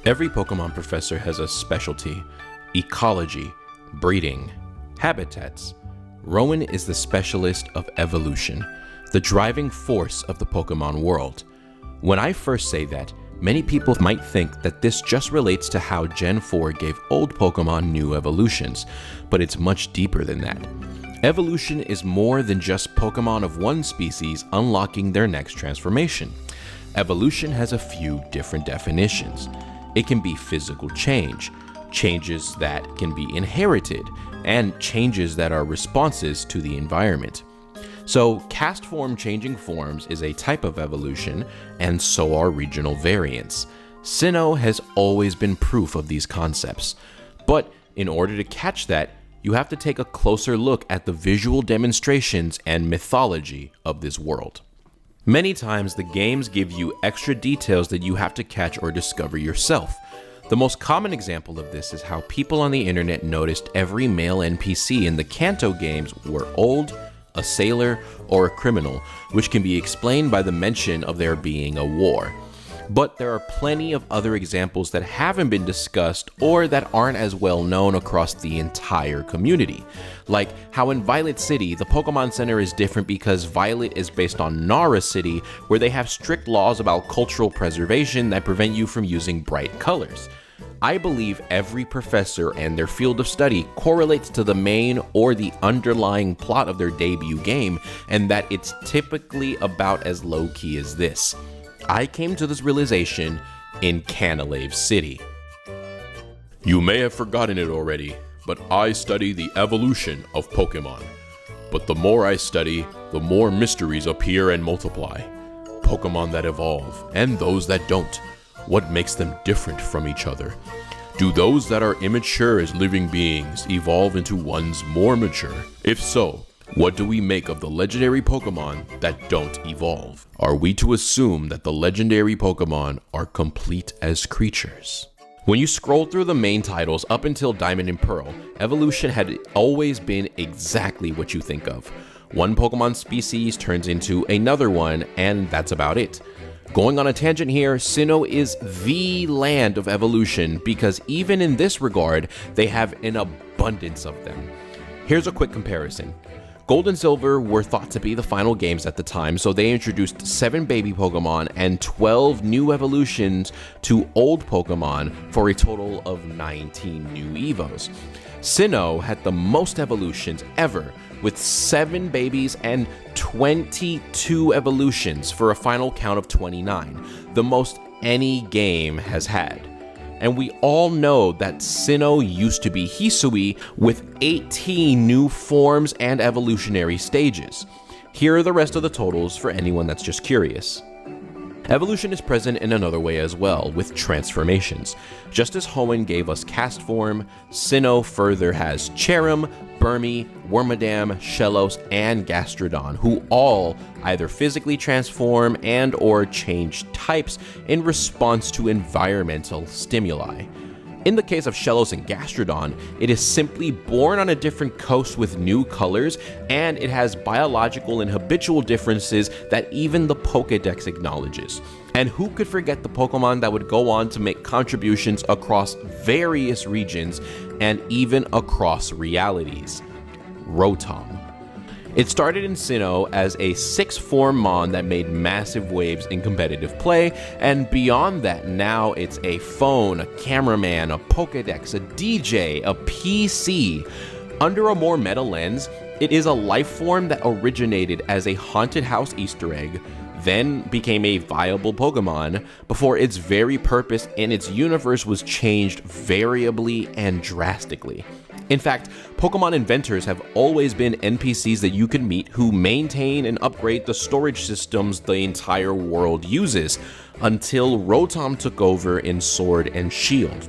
Every Pokemon professor has a specialty: ecology, breeding, habitats. Rowan is the specialist of evolution, the driving force of the Pokemon world. When I first say that, many people might think that this just relates to how Gen 4 gave old Pokemon new evolutions, but it's much deeper than that. Evolution is more than just Pokemon of one species unlocking their next transformation. Evolution has a few different definitions. It can be physical change, changes that can be inherited, and changes that are responses to the environment. So, cast form changing forms is a type of evolution, and so are regional variants. Sinnoh has always been proof of these concepts. But in order to catch that, you have to take a closer look at the visual demonstrations and mythology of this world. Many times the games give you extra details that you have to catch or discover yourself. The most common example of this is how people on the internet noticed every male NPC in the Kanto games were old, a sailor, or a criminal, which can be explained by the mention of there being a war. But there are plenty of other examples that haven't been discussed or that aren't as well known across the entire community. Like how in Violet City, the Pokemon Center is different because Violet is based on Nara City, where they have strict laws about cultural preservation that prevent you from using bright colors. I believe every professor and their field of study correlates to the main or the underlying plot of their debut game, and that it's typically about as low-key as this. I came to this realization in Canalave City. You may have forgotten it already, but I study the evolution of Pokemon. But the more I study, the more mysteries appear and multiply. Pokemon that evolve, and those that don't. What makes them different from each other? Do those that are immature as living beings evolve into ones more mature? If so, what do we make of the legendary Pokemon that don't evolve? Are we to assume that the legendary Pokemon are complete as creatures? When you scroll through the main titles up until Diamond and Pearl, evolution had always been exactly what you think of. One Pokemon species turns into another one, and that's about it. Going on a tangent here, Sinnoh is the land of evolution because even in this regard, they have an abundance of them. Here's a quick comparison. Gold and Silver were thought to be the final games at the time, so they introduced 7 baby Pokemon and 12 new evolutions to old Pokemon for a total of 19 new Evos. Sinnoh had the most evolutions ever, with 7 babies and 22 evolutions for a final count of 29, the most any game has had. And we all know that Sinnoh used to be Hisuian with 18 new forms and evolutionary stages. Here are the rest of the totals for anyone that's just curious. Evolution is present in another way as well, with transformations. Just as Hoenn gave us cast form, Sinnoh further has Cherim, Burmy, Wormadam, Shellos, and Gastrodon, who all either physically transform and or change types in response to environmental stimuli. In the case of Shellos and Gastrodon, it is simply born on a different coast with new colors, and it has biological and habitual differences that even the Pokédex acknowledges. And who could forget the Pokemon that would go on to make contributions across various regions and even across realities? Rotom. It started in Sinnoh as a 6-form Mon that made massive waves in competitive play, and beyond that, now it's a phone, a cameraman, a Pokédex, a DJ, a PC. Under a more meta lens, it is a life form that originated as a haunted house Easter egg, then became a viable Pokemon, before its very purpose in its universe was changed variably and drastically. In fact, Pokemon inventors have always been NPCs that you can meet who maintain and upgrade the storage systems the entire world uses, until Rotom took over in Sword and Shield.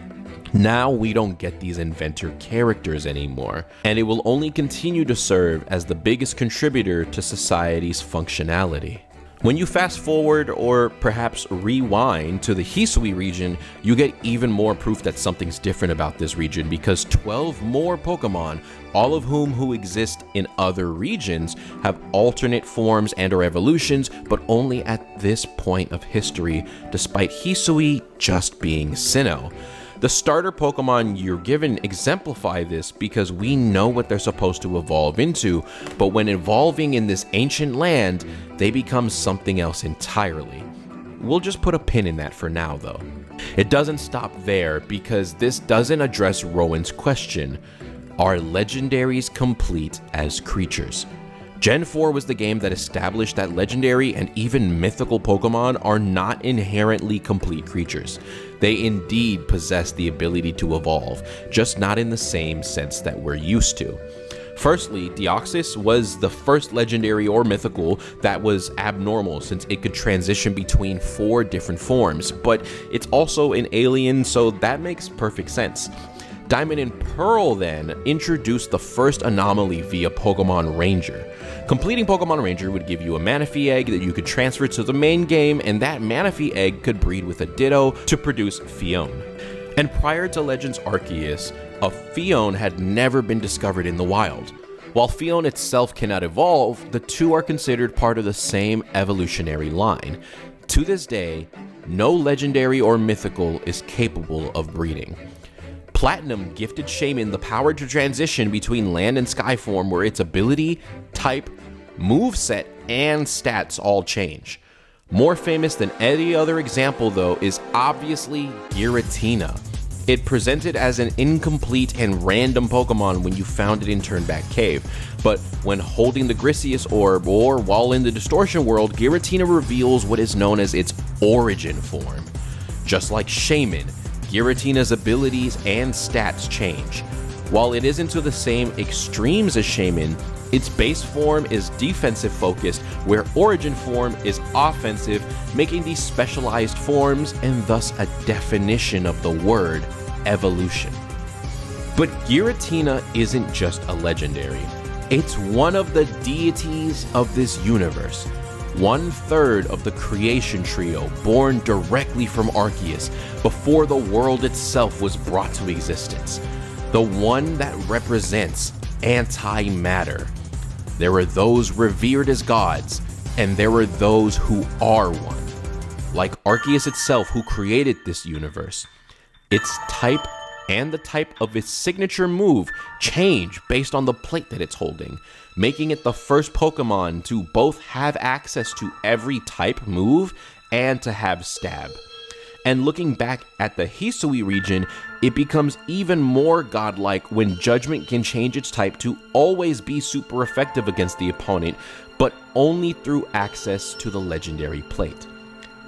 Now we don't get these inventor characters anymore, and it will only continue to serve as the biggest contributor to society's functionality. When you fast forward or perhaps rewind to the Hisui region, you get even more proof that something's different about this region, because 12 more Pokemon, all of who exist in other regions, have alternate forms and or evolutions, but only at this point of history, despite Hisui just being Sinnoh. The starter Pokemon you're given exemplify this because we know what they're supposed to evolve into, but when evolving in this ancient land, they become something else entirely. We'll just put a pin in that for now though. It doesn't stop there, because this doesn't address Rowan's question: are legendaries complete as creatures? Gen 4 was the game that established that legendary and even mythical Pokemon are not inherently complete creatures. They indeed possess the ability to evolve, just not in the same sense that we're used to. Firstly, Deoxys was the first legendary or mythical that was abnormal, since it could transition between 4 different forms, but it's also an alien, so that makes perfect sense. Diamond and Pearl then introduced the first anomaly via Pokemon Ranger. Completing Pokemon Ranger would give you a Manaphy egg that you could transfer to the main game, and that Manaphy egg could breed with a Ditto to produce Phione. And prior to Legends Arceus, a Phione had never been discovered in the wild. While Phione itself cannot evolve, the two are considered part of the same evolutionary line. To this day, no legendary or mythical is capable of breeding. Platinum gifted Shaymin the power to transition between land and sky form, where its ability, type, moveset, and stats all change. More famous than any other example though is obviously Giratina. It presented as an incomplete and random Pokemon when you found it in Turnback Cave, but when holding the Grisius Orb or while in the Distortion world, Giratina reveals what is known as its origin form. Just like Shaymin, Giratina's abilities and stats change. While it isn't to the same extremes as Shaymin, its base form is defensive focused, where origin form is offensive, making these specialized forms and thus a definition of the word evolution. But Giratina isn't just a legendary. It's one of the deities of this universe. 1/3 of the creation trio born directly from Arceus before the world itself was brought to existence. The one that represents antimatter. There are those revered as gods, and there are those who are one. Like Arceus itself, who created this universe. Its type and the type of its signature move change based on the plate that it's holding, making it the first Pokemon to both have access to every type move and to have stab. And looking back at the Hisui region, it becomes even more godlike when Judgment can change its type to always be super effective against the opponent, but only through access to the legendary plate.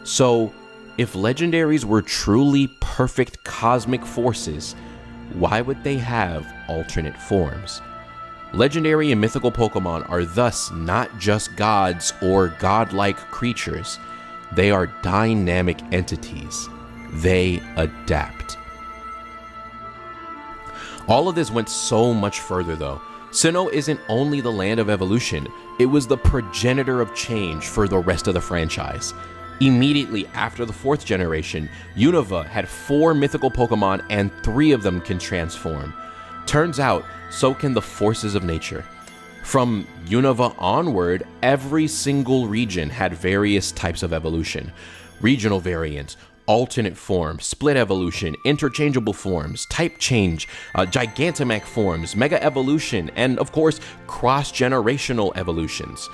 So, if legendaries were truly perfect cosmic forces, why would they have alternate forms? Legendary and mythical Pokemon are thus not just gods or godlike creatures. They are dynamic entities. They adapt. All of this went so much further though. Sinnoh isn't only the land of evolution, it was the progenitor of change for the rest of the franchise. Immediately after the 4th generation, Unova had 4 mythical Pokemon and 3 of them can transform. Turns out, so can the forces of nature. From Unova onward, every single region had various types of evolution. Regional variants, alternate form, split evolution, interchangeable forms, type change, Gigantamax forms, mega evolution, and of course, cross-generational evolutions.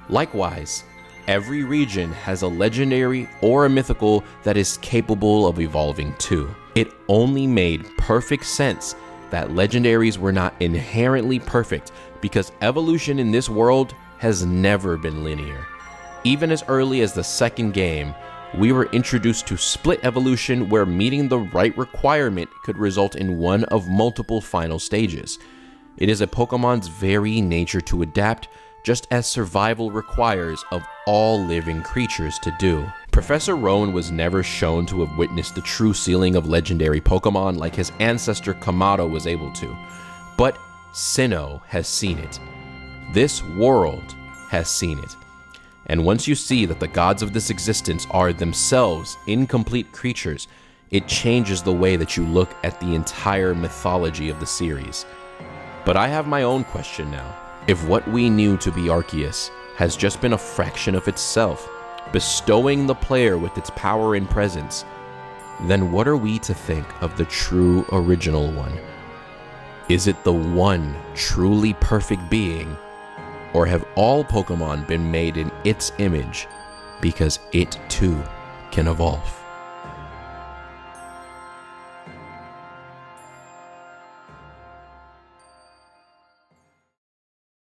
Likewise, every region has a legendary or a mythical that is capable of evolving too. It only made perfect sense that legendaries were not inherently perfect, because evolution in this world has never been linear. Even as early as the 2nd game, we were introduced to split evolution, where meeting the right requirement could result in one of multiple final stages. It is a Pokemon's very nature to adapt, just as survival requires of all living creatures to do. Professor Rowan was never shown to have witnessed the true ceiling of legendary Pokemon like his ancestor Kamado was able to, but Sinnoh has seen it. This world has seen it. And once you see that the gods of this existence are themselves incomplete creatures, it changes the way that you look at the entire mythology of the series. But I have my own question now. If what we knew to be Arceus has just been a fraction of itself, bestowing the player with its power and presence, then what are we to think of the true original one? Is it the one truly perfect being, or have all Pokemon been made in its image because it too can evolve?